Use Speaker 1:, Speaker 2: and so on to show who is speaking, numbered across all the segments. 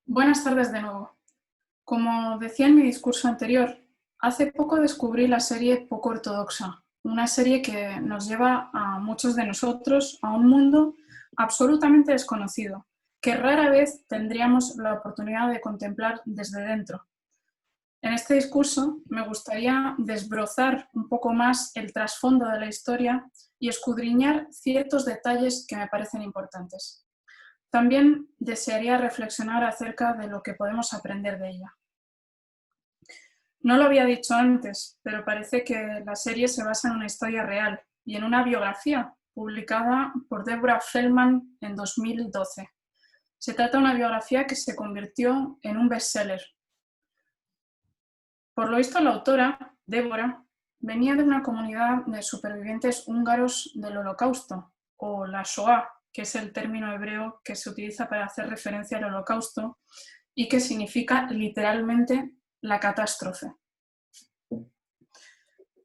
Speaker 1: Buenas tardes de nuevo. Como decía en mi discurso anterior, hace poco descubrí la serie Poco Ortodoxa, una serie que nos lleva a muchos de nosotros a un mundo absolutamente desconocido, que rara vez tendríamos la oportunidad de contemplar desde dentro. En este discurso me gustaría desbrozar un poco más el trasfondo de la historia y escudriñar ciertos detalles que me parecen importantes. También desearía reflexionar acerca de lo que podemos aprender de ella. No lo había dicho antes, pero parece que la serie se basa en una historia real y en una biografía publicada por Deborah Feldman en 2012. Se trata de una biografía que se convirtió en un bestseller. Por lo visto, la autora, Deborah, venía de una comunidad de supervivientes húngaros del Holocausto, o la Shoah, que es el término hebreo que se utiliza para hacer referencia al Holocausto y que significa literalmente la catástrofe.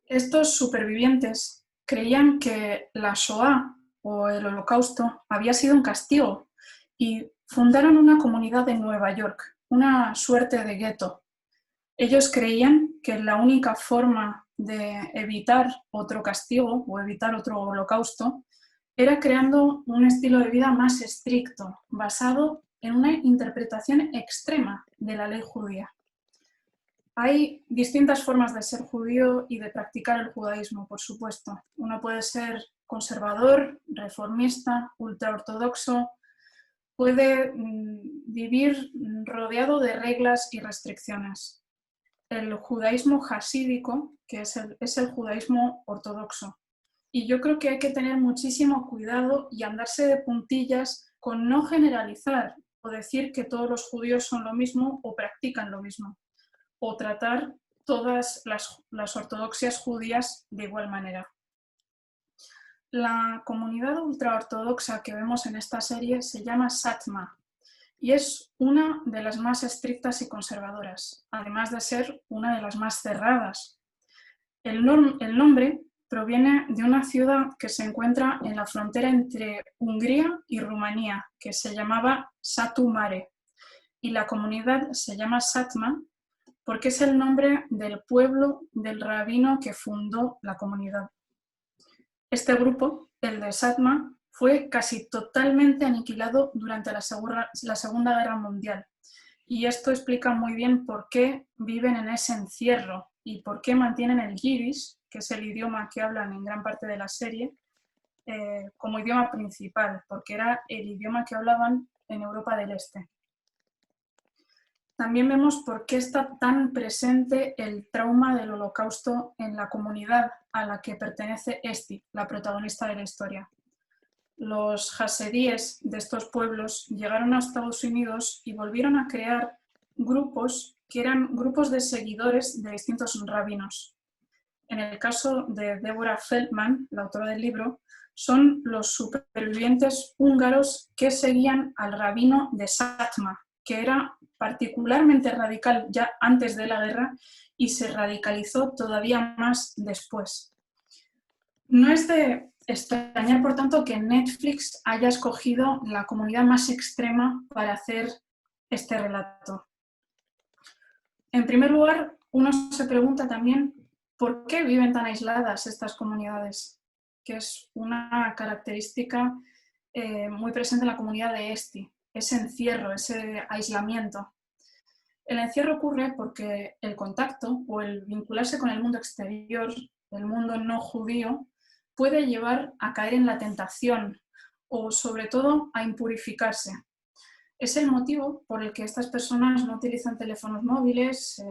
Speaker 1: Estos supervivientes creían que la Shoah o el Holocausto había sido un castigo y fundaron una comunidad en Nueva York, una suerte de gueto. Ellos creían que la única forma de evitar otro castigo o evitar otro holocausto era creando un estilo de vida más estricto, basado en una interpretación extrema de la ley judía. Hay distintas formas de ser judío y de practicar el judaísmo, por supuesto. Uno puede ser conservador, reformista, ultraortodoxo, puede vivir rodeado de reglas y restricciones. El judaísmo jasídico, que es el judaísmo ortodoxo. Y yo creo que hay que tener muchísimo cuidado y andarse de puntillas con no generalizar o decir que todos los judíos son lo mismo o practican lo mismo, o tratar todas las ortodoxias judías de igual manera. La comunidad ultraortodoxa que vemos en esta serie se llama Satma y es una de las más estrictas y conservadoras, además de ser una de las más cerradas. El nombre proviene de una ciudad que se encuentra en la frontera entre Hungría y Rumanía, que se llamaba Satu Mare, y la comunidad se llama Satma porque es el nombre del pueblo del rabino que fundó la comunidad. Este grupo, el de Satma, fue casi totalmente aniquilado durante la Segunda Guerra Mundial. Y esto explica muy bien por qué viven en ese encierro y por qué mantienen el yiddish, que es el idioma que hablan en gran parte de la serie, como idioma principal, porque era el idioma que hablaban en Europa del Este. También vemos por qué está tan presente el trauma del Holocausto en la comunidad a la que pertenece Esti, la protagonista de la historia. Los hasedíes de estos pueblos llegaron a Estados Unidos y volvieron a crear grupos que eran grupos de seguidores de distintos rabinos. En el caso de Deborah Feldman, la autora del libro, son los supervivientes húngaros que seguían al rabino de Satma, que era particularmente radical ya antes de la guerra y se radicalizó todavía más después. No es de extrañar, por tanto, que Netflix haya escogido la comunidad más extrema para hacer este relato. En primer lugar, uno se pregunta también por qué viven tan aisladas estas comunidades, que es una característica muy presente en la comunidad de Esti, ese encierro, ese aislamiento. El encierro ocurre porque el contacto o el vincularse con el mundo exterior, el mundo no judío, puede llevar a caer en la tentación o sobre todo a impurificarse. Es el motivo por el que estas personas no utilizan teléfonos móviles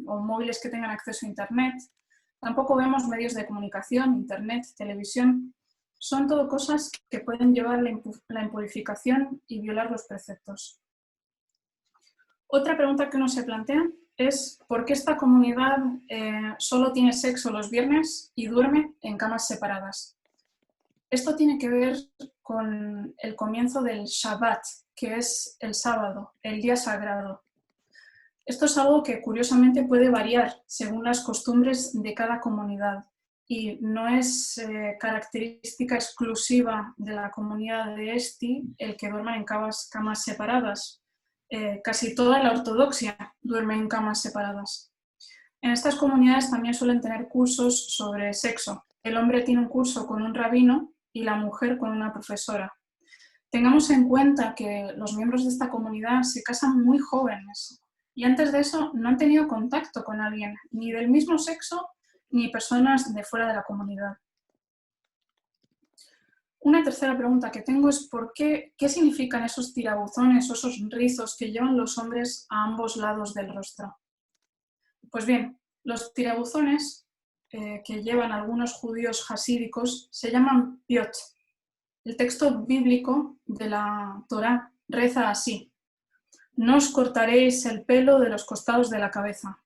Speaker 1: o móviles que tengan acceso a Internet. Tampoco vemos medios de comunicación, Internet, televisión. Son todo cosas que pueden llevar la impurificación y violar los preceptos. Otra pregunta que uno se plantea es ¿por qué esta comunidad solo tiene sexo los viernes y duerme en camas separadas? Esto tiene que ver con el comienzo del Shabbat, que es el sábado, el día sagrado. Esto es algo que curiosamente puede variar según las costumbres de cada comunidad y no es característica exclusiva de la comunidad de Esti el que duerman en camas separadas. Casi toda la ortodoxia duerme en camas separadas. En estas comunidades también suelen tener cursos sobre sexo. El hombre tiene un curso con un rabino y la mujer con una profesora. Tengamos en cuenta que los miembros de esta comunidad se casan muy jóvenes y antes de eso no han tenido contacto con alguien, ni del mismo sexo ni personas de fuera de la comunidad. Una tercera pregunta que tengo es ¿qué significan esos tirabuzones o esos rizos que llevan los hombres a ambos lados del rostro? Pues bien, los tirabuzones que llevan algunos judíos hasídicos se llaman piot. El texto bíblico de la Torá reza así: no os cortaréis el pelo de los costados de la cabeza,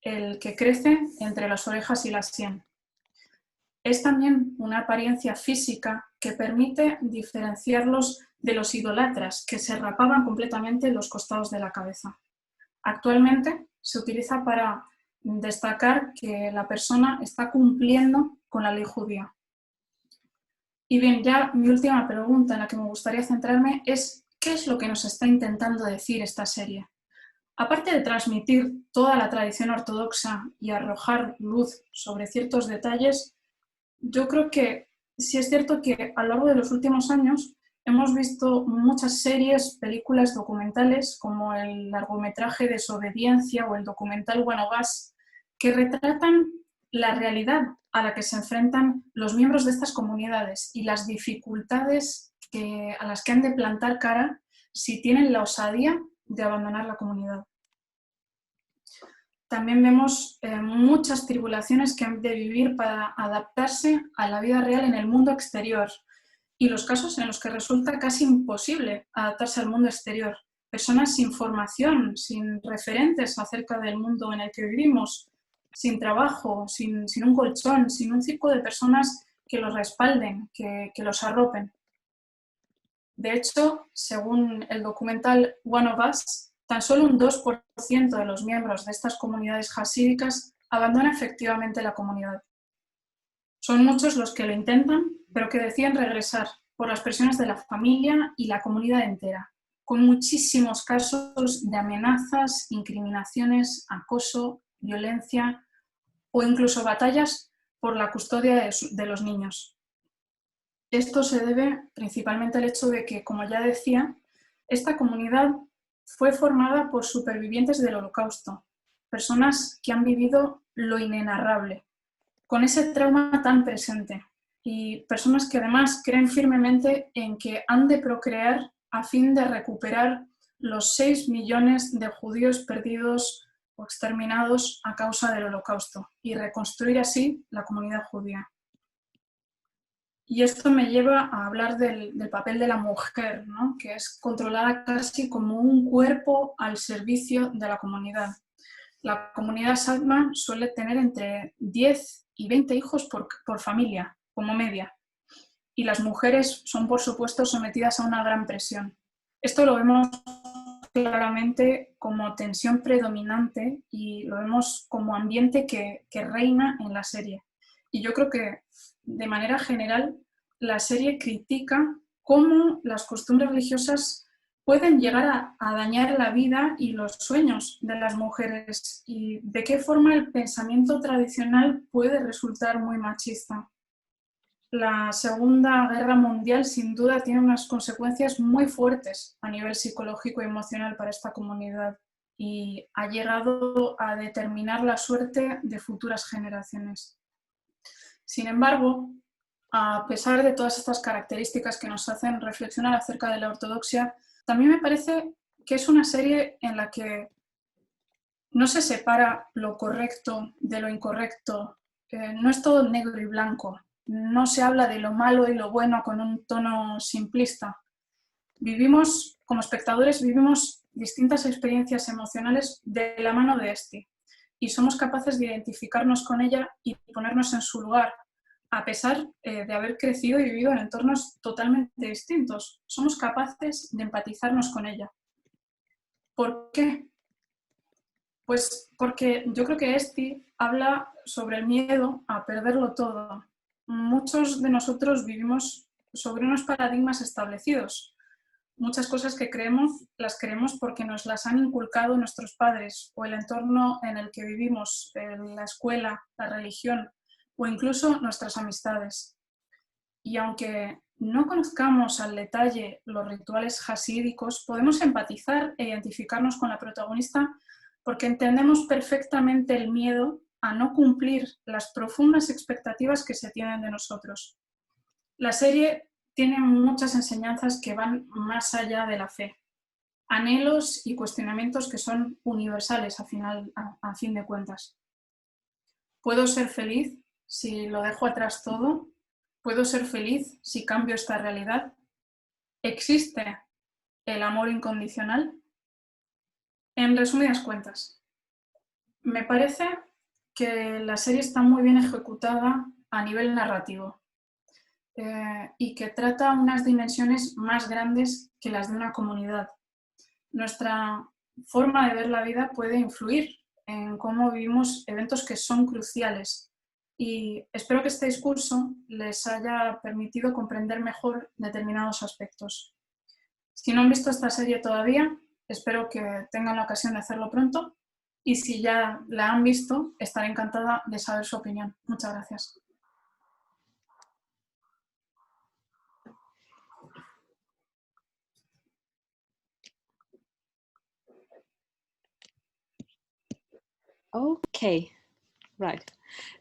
Speaker 1: el que crece entre las orejas y la sien. Es también una apariencia física que permite diferenciarlos de los idolatras, que se rapaban completamente los costados de la cabeza. Actualmente se utiliza para destacar que la persona está cumpliendo con la ley judía. Y bien, ya mi última pregunta en la que me gustaría centrarme es ¿qué es lo que nos está intentando decir esta serie? Aparte de transmitir toda la tradición ortodoxa y arrojar luz sobre ciertos detalles, yo creo que sí es cierto que a lo largo de los últimos años hemos visto muchas series, películas, documentales, como el largometraje Desobediencia o el documental One of Us, que retratan la realidad a la que se enfrentan los miembros de estas comunidades y las dificultades a las que han de plantar cara si tienen la osadía de abandonar la comunidad. También vemos muchas tribulaciones que han de vivir para adaptarse a la vida real en el mundo exterior y los casos en los que resulta casi imposible adaptarse al mundo exterior. Personas sin formación, sin referentes acerca del mundo en el que vivimos, sin trabajo, sin un colchón, sin un círculo de personas que los respalden, que los arropen. De hecho, según el documental One of Us, tan solo un 2% de los miembros de estas comunidades hasídicas abandona efectivamente la comunidad. Son muchos los que lo intentan, pero que deciden regresar por las presiones de la familia y la comunidad entera, con muchísimos casos de amenazas, incriminaciones, acoso, violencia o incluso batallas por la custodia de los niños. Esto se debe principalmente al hecho de que, como ya decía, esta comunidad fue formada por supervivientes del Holocausto, personas que han vivido lo inenarrable, con ese trauma tan presente, y personas que además creen firmemente en que han de procrear a fin de recuperar los 6 millones de judíos perdidos o exterminados a causa del Holocausto y reconstruir así la comunidad judía. Y esto me lleva a hablar del papel de la mujer, ¿no? Que es controlada casi como un cuerpo al servicio de la comunidad. La comunidad Satmar suele tener entre 10 y 20 hijos por familia, como media. Y las mujeres son, por supuesto, sometidas a una gran presión. Esto lo vemos claramente como tensión predominante y lo vemos como ambiente que reina en la serie. Y yo creo que, de manera general, la serie critica cómo las costumbres religiosas pueden llegar a dañar la vida y los sueños de las mujeres y de qué forma el pensamiento tradicional puede resultar muy machista. La Segunda Guerra Mundial sin duda tiene unas consecuencias muy fuertes a nivel psicológico y emocional para esta comunidad y ha llegado a determinar la suerte de futuras generaciones. Sin embargo, a pesar de todas estas características que nos hacen reflexionar acerca de la ortodoxia, también me parece que es una serie en la que no se separa lo correcto de lo incorrecto, no es todo negro y blanco, no se habla de lo malo y lo bueno con un tono simplista. Como espectadores, vivimos distintas experiencias emocionales de la mano de Esti y somos capaces de identificarnos con ella y ponernos en su lugar, a pesar de haber crecido y vivido en entornos totalmente distintos. Somos capaces de empatizarnos con ella. ¿Por qué? Pues porque yo creo que Esti habla sobre el miedo a perderlo todo. Muchos de nosotros vivimos sobre unos paradigmas establecidos. Muchas cosas que creemos, las creemos porque nos las han inculcado nuestros padres o el entorno en el que vivimos, la escuela, la religión o incluso nuestras amistades. Y aunque no conozcamos al detalle los rituales jasídicos, podemos empatizar e identificarnos con la protagonista porque entendemos perfectamente el miedo a no cumplir las profundas expectativas que se tienen de nosotros. La serie tiene muchas enseñanzas que van más allá de la fe, anhelos y cuestionamientos que son universales a fin de cuentas. ¿Puedo ser feliz si lo dejo atrás todo? ¿Puedo ser feliz si cambio esta realidad? ¿Existe el amor incondicional? En resumidas cuentas, me parece que la serie está muy bien ejecutada a nivel narrativo y que trata unas dimensiones más grandes que las de una comunidad. Nuestra forma de ver la vida puede influir en cómo vivimos eventos que son cruciales y espero que este discurso les haya permitido comprender mejor determinados aspectos. Si no han visto esta serie todavía, espero que tengan la ocasión de hacerlo pronto y si ya la han visto, estaré encantada de saber su opinión. Muchas gracias.
Speaker 2: Okay, right.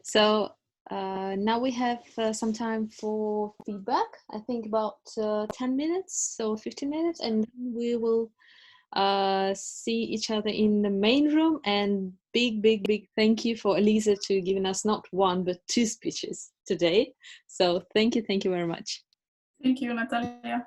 Speaker 2: So now we have some time for feedback. I think about 10 minutes, so 15 minutes, and then we will see each other in the main room. And big thank you for Elisa to giving us not one but 2 speeches today. So thank you very much.
Speaker 1: Thank you, Natalia.